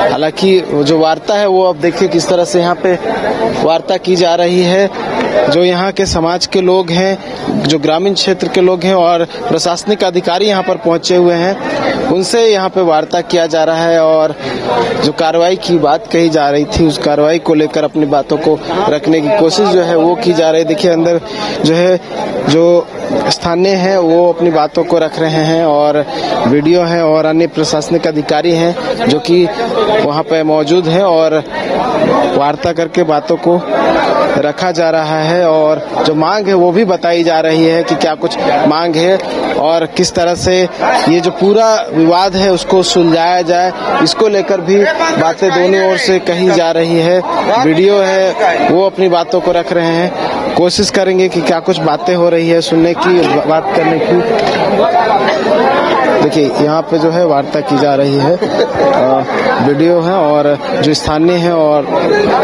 हालांकि जो वार्ता है वो अब देखिए किस तरह से यहाँ पे वार्ता की जा रही है। जो यहाँ के समाज के लोग हैं, जो ग्रामीण क्षेत्र के लोग हैं और प्रशासनिक अधिकारी यहाँ पर पहुंचे हुए हैं, उनसे यहाँ पे वार्ता किया जा रहा है और जो कार्रवाई की बात कही जा रही थी उस कार्रवाई को लेकर अपनी बातों को रखने की कोशिश जो है वो की जा रही है। देखिए अंदर जो है जो स्थानीय है वो अपनी बातों को रख रहे हैं और वीडियो है और अन्य प्रशासनिक अधिकारी हैं जो कि वहाँ पे मौजूद है और वार्ता करके बातों को रखा जा रहा है और जो मांग है वो भी बताई जा रही है कि क्या कुछ मांग है और किस तरह से ये जो पूरा विवाद है उसको सुलझाया जाए, इसको लेकर भी बातें दोनों ओर से कही जा रही है। वीडियो है वो अपनी बातों को रख रहे हैं, कोशिश करेंगे कि क्या कुछ बातें हो रही है सुनने की, बात करने की। देखिए यहाँ पे जो है वार्ता की जा रही है, वीडियो है और जो स्थानीय है और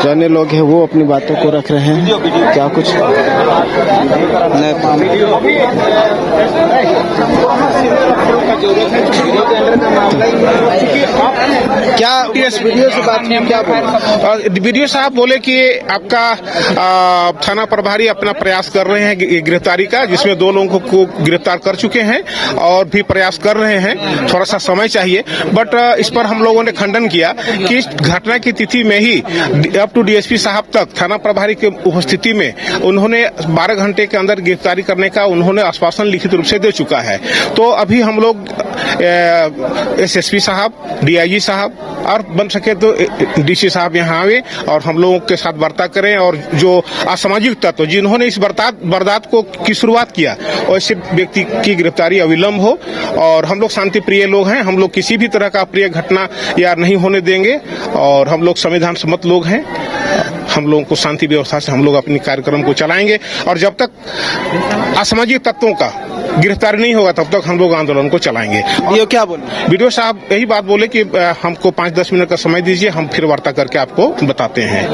जो अन्य लोग हैं वो अपनी बातों को रख रहे हैं। क्या कुछ क्या इस वीडियो से बात हुई, क्या बोले? वीडियो साहब बोले कि आपका थाना प्रभारी अपना प्रयास कर रहे हैं गिरफ्तारी का, जिसमें 2 लोगों को गिरफ्तार कर चुके हैं और भी प्रयास कर रहे हैं, थोड़ा सा समय चाहिए। बट इस पर हम लोगों ने खंडन किया कि इस घटना की तिथि में ही अप टू डीएसपी साहब तक थाना प्रभारी की उपस्थिति में उन्होंने 12 घंटे के अंदर गिरफ्तारी करने का उन्होंने आश्वासन लिखित रूप से दे चुका है। तो अभी हम लोग एसएसपी साहब, डीआईजी साहब और बन सके तो डीसी साहब यहाँ आवे और हम लोगों के साथ वार्ता करें और जो असामाजिक तत्व जिन्होंने इस वारदात को की शुरुआत किया ऐसे व्यक्ति की गिरफ्तारी अविलंब हो। और हम लोग शांति प्रिय लोग हैं, हम लोग किसी भी तरह का अप्रिय घटना या नहीं होने देंगे और हम लोग संविधान सम्मत लोग हैं। हम लोगों को शांति व्यवस्था से हम लोग अपनी कार्यक्रम को चलाएंगे और जब तक असामाजिक तत्वों का गिरफ्तारी नहीं होगा तब तक हम लोग आंदोलन को चलाएंगे। ये क्या बोले वीडियो साहब? यही बात बोले कि हमको 5-10 मिनट का समय दीजिए, हम फिर वार्ता करके आपको बताते हैं।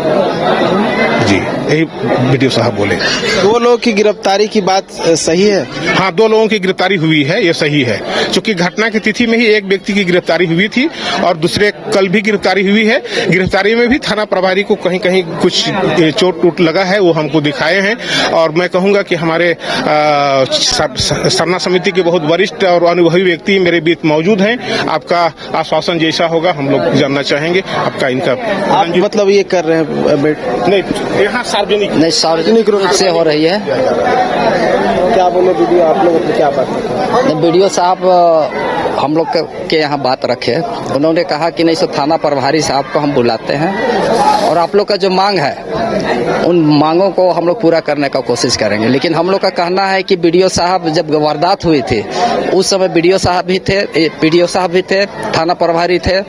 जी, यही वीडियो साहब बोले। 2 लोगों की गिरफ्तारी की बात सही है? हाँ, 2 लोगों की गिरफ्तारी हुई है, ये सही है। क्योंकि घटना की तिथि में ही एक व्यक्ति की गिरफ्तारी हुई थी और दूसरे कल भी गिरफ्तारी हुई है। गिरफ्तारी में भी थाना प्रभारी को कहीं कहीं कुछ चोट टूट लगा है, वो हमको दिखाए हैं। और मैं कहूंगा कि हमारे सरना समिति के बहुत वरिष्ठ और अनुभवी व्यक्ति मेरे बीच मौजूद हैं। आपका आश्वासन जैसा होगा हम लोग जानना चाहेंगे। आपका इनका आप मतलब ये कर रहे हैं नहीं, यहाँ सार्वजनिक रूप से हो रही है। क्या बोले वीडियो? आप लोग क्या बात? वीडियो साहब हम लोग के यहाँ बात रखे, उन्होंने कहा कि नहीं सो थाना प्रभारी साहब को हम बुलाते हैं और आप लोग का जो मांग है उन मांगों को हम लोग पूरा करने का कोशिश करेंगे। लेकिन हम लोग का कहना है कि वीडियो साहब जब वारदात हुई थी उस समय वीडियो साहब भी थे, पीडीओ साहब भी थे, थाना प्रभारी थे,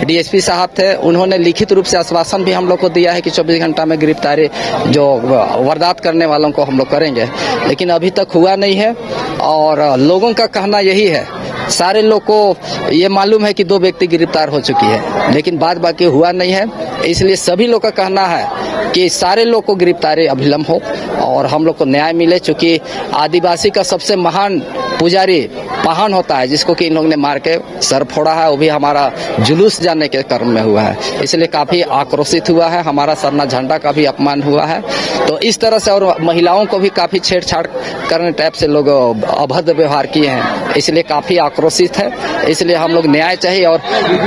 डीएसपी साहब थे। उन्होंने लिखित रूप से आश्वासन भी हम लोग को दिया है कि 24 घंटा में गिरफ्तारी जो वारदात करने वालों को हम लोग करेंगे, लेकिन अभी तक हुआ नहीं है। और लोगों का कहना यही है, सारे लोग को ये मालूम है कि 2 व्यक्ति गिरफ्तार हो चुकी है, लेकिन बाद बाकी हुआ नहीं है। इसलिए सभी लोग का कहना है कि सारे लोग को गिरफ्तारी अविलंब हो और हम लोग को न्याय मिले। चूंकि आदिवासी का सबसे महान पुजारी पाहन होता है, जिसको कि इन लोगों ने मार के सर फोड़ा है, वो भी हमारा जुलूस जाने के क्रम में हुआ है। इसलिए काफी आक्रोशित हुआ है, हमारा सरना झंडा का भी अपमान हुआ है। तो इस तरह से और महिलाओं को भी काफी छेड़छाड़ करने टाइप से लोग अभद्र व्यवहार किए हैं, इसलिए काफी आक्रोशित है। इसलिए हम लोग न्याय चाहिए और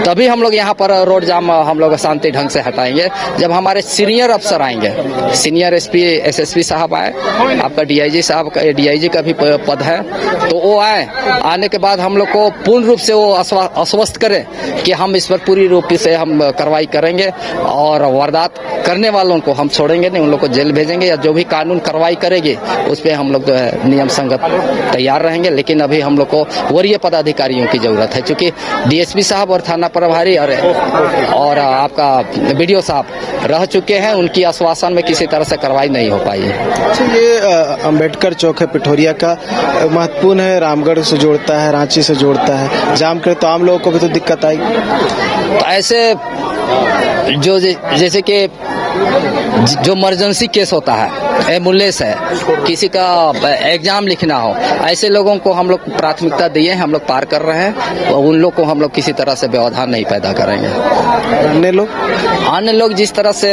तभी हम लोग यहाँ पर रोड जाम हम लोग शांति ढंग से हटाएंगे जब हमारे सीनियर अफसर आएंगे। सीनियर एसपी एसएसपी साहब आए, आपका डीआईजी साहब का डीआईजी का भी पद है, तो वो आए। आने के बाद हम लोग को पूर्ण रूप से वो आश्वस्त करें कि हम इस पर पूरी रूप से हम कार्रवाई करेंगे और वारदात करने वालों को हम छोड़ेंगे नहीं, उन लोग को जेल भेजेंगे या जो भी कानून कार्रवाई करेगी उस पर हम लोग जो है नियम संगत तैयार रहेंगे। लेकिन अभी हम लोग को वरीय पदाधिकारियों की जरूरत है, क्योंकि डीएसपी साहब और थाना प्रभारी और आपका वीडियो साहब रह चुके हैं, उनकी आश्वासन में किसी तरह से कार्रवाई नहीं हो पाई है। अच्छा, ये अंबेडकर चौक है पिठोरिया का, महत्वपूर्ण है, रामगढ़ से जोड़ता है, रांची से जोड़ता है, जाम करे तो आम लोगों को भी तो दिक्कत आएगी। तो ऐसे जो जैसे कि जो इमरजेंसी केस होता है, एम्बुलेंस है, किसी का एग्जाम लिखना हो, ऐसे लोगों को हम लोग प्राथमिकता दिए हैं, हम लोग पार कर रहे हैं और उन लोग को हम लोग किसी तरह से व्यवधान नहीं पैदा करेंगे। अन्य लोग जिस तरह से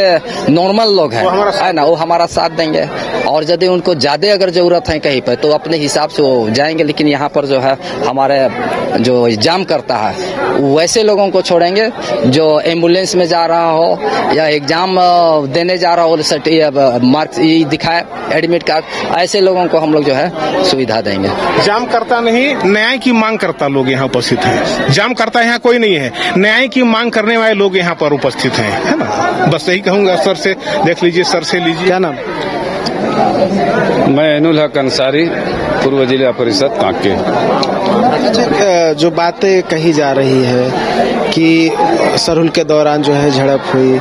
नॉर्मल लोग हैं है ना, वो हमारा साथ देंगे और यदि उनको ज्यादा अगर जरूरत है कहीं पर तो अपने हिसाब से वो जाएंगे, लेकिन यहाँ पर जो है हमारे जो एग्जाम करता है वैसे लोगों को छोड़ेंगे जो एम्बुलेंस में जा रहा हो या एग्जाम देने जा रहा हो, मार्क्स दिखाए एडमिट कार्ड, ऐसे लोगों को हम लोग जो है सुविधा देंगे। जाम करता नहीं, न्याय की मांग करता लोग यहाँ उपस्थित हैं। जाम करता यहाँ कोई नहीं है, न्याय की मांग करने वाले लोग यहाँ पर उपस्थित हैं, है ना। बस यही कहूँगा। सर से देख लीजिए, सर से लीजिए। क्या नाम? मैं एनुल हक अंसारी, पूर्व जिला परिषद कांके। जो बातें कही जा रही है कि सरहुल के दौरान जो है झड़प हुई,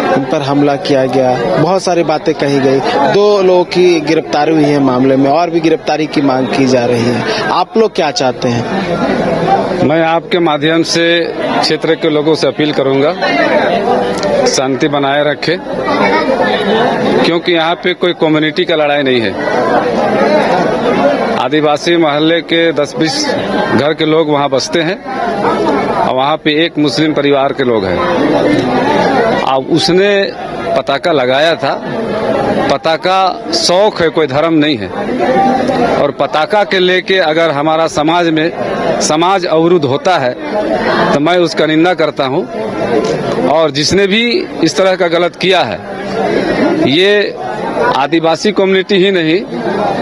उन पर हमला किया गया, बहुत सारी बातें कही गई, 2 लोगों की गिरफ्तारी हुई है मामले में और भी गिरफ्तारी की मांग की जा रही है। आप लोग क्या चाहते हैं? मैं आपके माध्यम से क्षेत्र के लोगों से अपील करूंगा शांति बनाए रखें, क्योंकि यहाँ पे कोई कम्युनिटी का लड़ाई नहीं है। आदिवासी मोहल्ले के 10-20 घर के लोग वहाँ बसते हैं और वहाँ पे एक मुस्लिम परिवार के लोग हैं। अब उसने पताका लगाया था, पताका शौक है, कोई धर्म नहीं है। और पताका के लेके अगर हमारा समाज में समाज अवरुद्ध होता है तो मैं उसका निंदा करता हूँ। और जिसने भी इस तरह का गलत किया है, ये आदिवासी कम्युनिटी ही नहीं,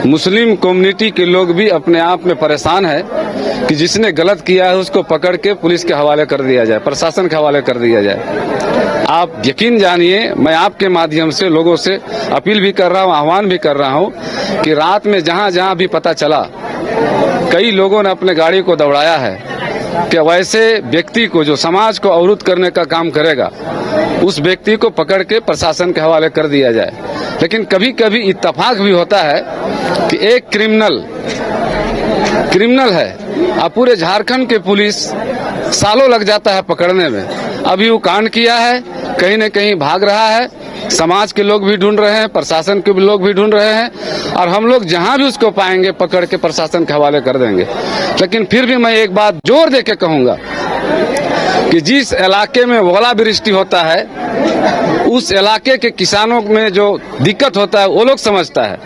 मुस्लिम कम्युनिटी के लोग भी अपने आप में परेशान है कि जिसने गलत किया है उसको पकड़ के पुलिस के हवाले कर दिया जाए, प्रशासन के हवाले कर दिया जाए। आप यकीन जानिए, मैं आपके माध्यम से लोगों से अपील भी कर रहा हूँ, आह्वान भी कर रहा हूँ कि रात में जहाँ जहाँ भी पता चला, कई लोगों ने अपने गाड़ी को दौड़ाया है कि वैसे व्यक्ति को जो समाज को अवरुद्ध करने का काम करेगा, उस व्यक्ति को पकड़ के प्रशासन के हवाले कर दिया जाए। लेकिन कभी कभी इत्तेफाक भी होता है कि एक क्रिमिनल है, अब पूरे झारखंड के पुलिस सालों लग जाता है पकड़ने में। अभी वो कांड किया है, कहीं न कहीं भाग रहा है, समाज के लोग भी ढूंढ रहे हैं, प्रशासन के लोग भी ढूंढ रहे हैं और हम लोग जहां भी उसको पाएंगे पकड़ के प्रशासन के हवाले कर देंगे। लेकिन फिर भी मैं एक बात जोर दे के कहूंगा कि जिस इलाके में ओलावृष्टि होता है, उस इलाके के किसानों में जो दिक्कत होता है वो लोग समझता है।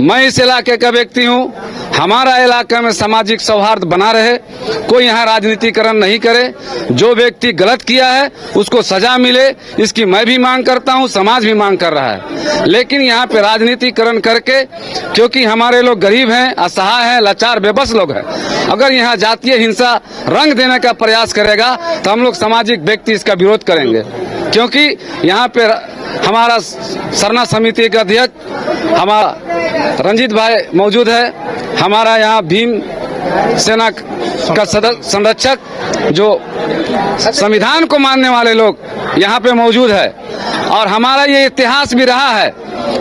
मैं इस इलाके का व्यक्ति हूँ, हमारा इलाका में सामाजिक सौहार्द बना रहे, कोई यहाँ राजनीतिकरण नहीं करे, जो व्यक्ति गलत किया है उसको सजा मिले, इसकी मैं भी मांग करता हूँ, समाज भी मांग कर रहा है। लेकिन यहाँ पे राजनीतिकरण करके, क्योंकि हमारे लोग गरीब हैं, असहाय हैं, लाचार बेबस लोग हैं, अगर यहाँ जातीय हिंसा रंग देने का प्रयास करेगा तो हम लोग सामाजिक व्यक्ति इसका विरोध करेंगे। क्योंकि यहाँ पे हमारा सरना समिति का अध्यक्ष हमारा रंजीत भाई मौजूद है, हमारा यहाँ भीम सेना का संरक्षक जो संविधान को मानने वाले लोग यहाँ पे मौजूद है। और हमारा ये इतिहास भी रहा है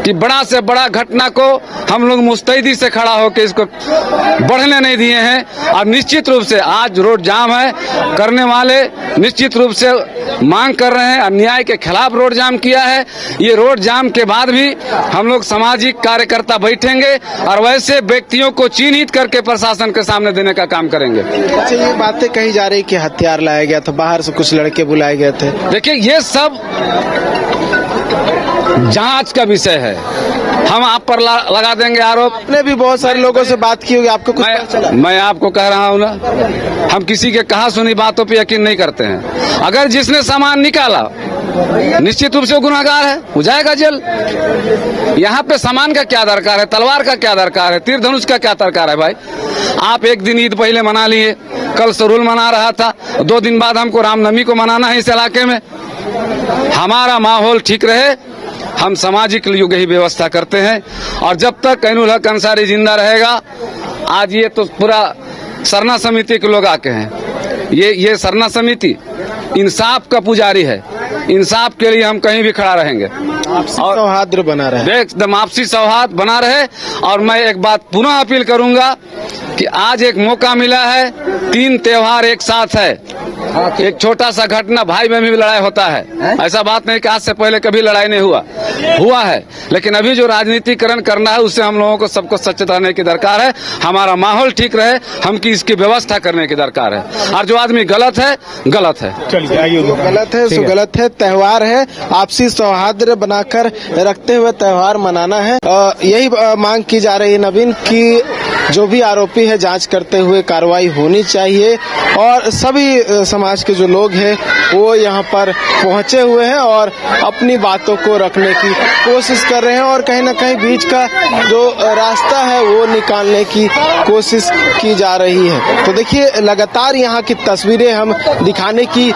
कि बड़ा से बड़ा घटना को हम लोग मुस्तैदी से खड़ा होकर इसको बढ़ने नहीं दिए हैं। और निश्चित रूप से आज रोड जाम है, करने वाले निश्चित रूप से मांग कर रहे हैं, अन्याय के खिलाफ रोड जाम किया है। ये रोड जाम के बाद भी हम लोग सामाजिक कार्यकर्ता बैठेंगे और वैसे व्यक्तियों को चिन्हित करके प्रशासन के सामने देने का काम करेंगे। अच्छा, ये बातें कही जा रही कि हथियार लाया गया था, बाहर से कुछ लड़के बुलाए गए थे। देखिए, ये सब जांच का विषय है, हम आप पर लगा देंगे आरोप। आपने भी बहुत सारे लोगों से बात की होगी, आपको कुछ पता चला? मैं आपको कह रहा हूँ ना, हम किसी के कहा सुनी बातों पे यकीन नहीं करते हैं। अगर जिसने सामान निकाला निश्चित रूप से वो गुनहगार है, हो जाएगा जेल। यहाँ पे सामान का क्या दरकार है, तलवार का क्या दरकार है, तीर धनुष का क्या दरकार है? भाई, आप एक दिन ईद पहले मना लिए, कल सरहुल मना रहा था, 2 दिन बाद हमको रामनवमी को मनाना है इस इलाके में। हमारा माहौल ठीक रहे, हम सामाजिक युग ही व्यवस्था करते हैं। और जब तक एनुल हक अंसारी जिंदा रहेगा, आज ये तो पूरा सरना समिति के लोग आके हैं, ये सरना समिति इंसाफ का पुजारी है। इंसाफ के लिए हम कहीं भी खड़ा रहेंगे और सौहार्द बना रहे। एकदम आपसी सौहार्द बना रहे। और मैं एक बात पुनः अपील करूंगा कि आज एक मौका मिला है, 3 त्योहार एक साथ है। एक छोटा सा घटना, भाई में भी लड़ाई होता है, ऐसा बात नहीं कि आज से पहले कभी लड़ाई नहीं हुआ है, लेकिन अभी जो राजनीतिकरण करना है उससे हम लोगों को सबको सचेत रहने की दरकार है। हमारा माहौल ठीक रहे, हम की इसकी व्यवस्था करने की दरकार है। और जो आदमी गलत है गलत है, चलिए आइए गलत है सो गलत है। त्योहार है, आपसी सौहार्द बनाकर रखते हुए त्योहार मनाना है। यही मांग की जा रही है नवीन की जो भी आरोपी है जांच करते हुए कार्रवाई होनी चाहिए। और सभी समाज के जो लोग हैं वो यहाँ पर पहुंचे हुए हैं और अपनी बातों को रखने की कोशिश कर रहे हैं और कहीं ना कहीं बीच का जो रास्ता है वो निकालने की कोशिश की जा रही है। तो देखिए लगातार यहाँ की तस्वीरें हम दिखाने की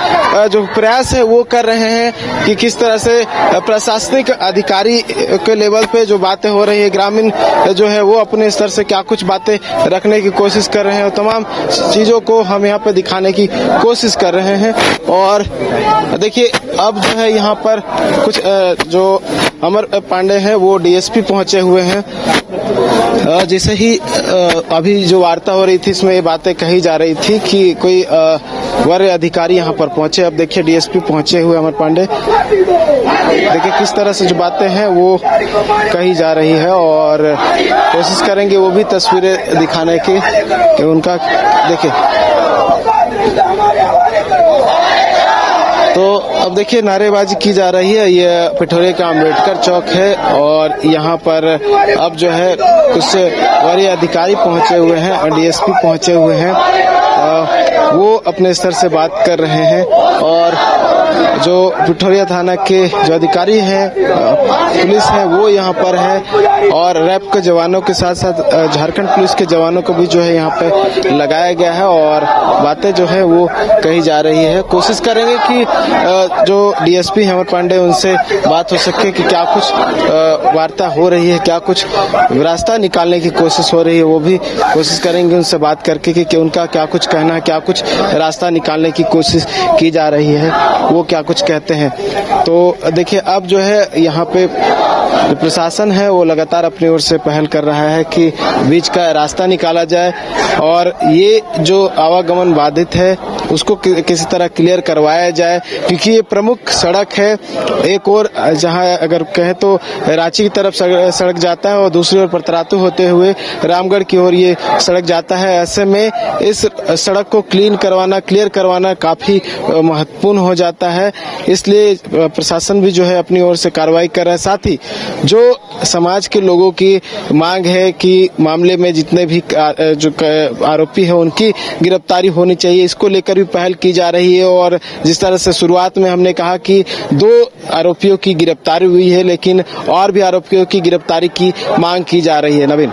जो प्रयास है वो कर रहे हैं कि किस तरह से प्रशासनिक अधिकारी के लेवल पे जो बातें हो रही है, ग्रामीण जो है वो अपने स्तर से क्या कुछ बातें रखने की कोशिश कर रहे हैं और तमाम चीजों को हम यहाँ पे दिखाने की कोशिश कर रहे हैं। और देखिए अब जो है यहाँ पर कुछ जो अमर पांडे हैं वो डीएसपी पहुंचे हुए हैं। जैसे ही अभी जो वार्ता हो रही थी इसमें ये बातें कही जा रही थी कि कोई वरीय अधिकारी यहाँ पर पहुंचे। अब देखिए डीएसपी पहुंचे हुए अमर पांडे, देखिए किस तरह से जो बातें हैं वो कही जा रही है और कोशिश करेंगे वो भी तस्वीरें दिखाने की कि उनका देखिए। तो अब देखिए नारेबाजी की जा रही है। ये पिठोरे का अम्बेडकर चौक है और यहाँ पर अब जो है कुछ वरीय अधिकारी पहुंचे हुए हैं और डीएसपी पहुंचे हुए हैं। वो अपने स्तर से बात कर रहे हैं और जो पिठोरिया थाना के जो अधिकारी हैं, पुलिस है, वो यहाँ पर है और रैप के जवानों के साथ साथ झारखंड पुलिस के जवानों को भी जो है यहाँ पे लगाया गया है और बातें जो है वो कही जा रही है। कोशिश करेंगे कि जो डीएसपी अमर पांडे उनसे बात हो सके कि क्या कुछ वार्ता हो रही है, क्या कुछ रास्ता निकालने की कोशिश हो रही है, वो भी कोशिश करेंगे उनसे बात करके कि उनका क्या कुछ कहना है, क्या कुछ रास्ता निकालने की कोशिश की जा रही है, वो क्या कुछ कहते हैं। तो देखिए अब जो है यहाँ पे जो प्रशासन है वो लगातार अपनी ओर से पहल कर रहा है कि बीच का रास्ता निकाला जाए और ये जो आवागमन बाधित है उसको किसी तरह क्लियर करवाया जाए, क्योंकि ये प्रमुख सड़क है। एक और जहां अगर कहें तो रांची की तरफ सड़क जाता है और दूसरी ओर पतरातू होते हुए रामगढ़ की ओर ये सड़क जाता है। ऐसे में इस सड़क को क्लियर करवाना काफी महत्वपूर्ण हो जाता है। इसलिए प्रशासन भी जो है अपनी ओर से कार्रवाई कर रहा है। साथ ही जो समाज के लोगों की मांग है कि मामले में जितने भी जो आरोपी है उनकी गिरफ्तारी होनी चाहिए, इसको लेकर भी पहल की जा रही है। और जिस तरह से शुरुआत में हमने कहा कि 2 आरोपियों की गिरफ्तारी हुई है, लेकिन और भी आरोपियों की गिरफ्तारी की मांग की जा रही है। नवीन,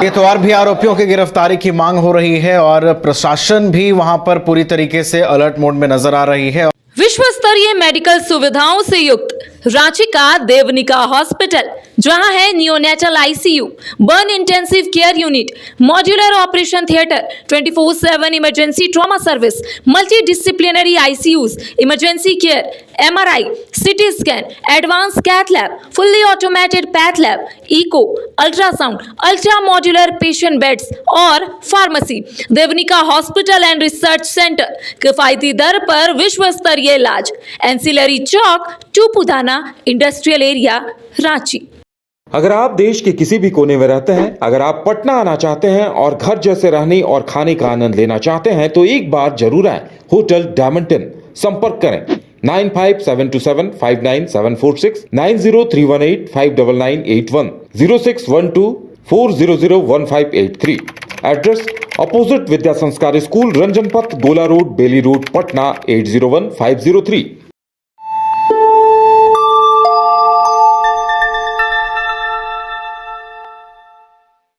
ये तो और भी आरोपियों की गिरफ्तारी की मांग हो रही है और प्रशासन भी वहां पर पूरी तरीके से अलर्ट मोड में नजर आ रही है। विश्व स्तरीय मेडिकल सुविधाओं से युक्त रांची का देवनिका हॉस्पिटल, जहां है neonatal ICU, burn intensive care unit, modular operation theatre, 24/7 emergency trauma service, multi disciplinary ICUs, emergency care, MRI, CT scan, advance cath lab, fully automated path lab, echo, ultrasound, ultra modular patient beds और pharmacy. Devnika hospital and research centre, किफायती दर पर विश्व स्तरीय इलाज, ancillary chowk, Tupudana industrial area, Ranchi. अगर आप देश के किसी भी कोने में रहते हैं, अगर आप पटना आना चाहते हैं और घर जैसे रहने और खाने का आनंद लेना चाहते हैं तो एक बार जरूर आए होटल डायमंटन। संपर्क करें 9572759746, 9031859981, 0612400153। एड्रेस अपोजिट विद्या संस्कार स्कूल, रंजन पथ, गोला रोड, बेली रोड, पटना 801503।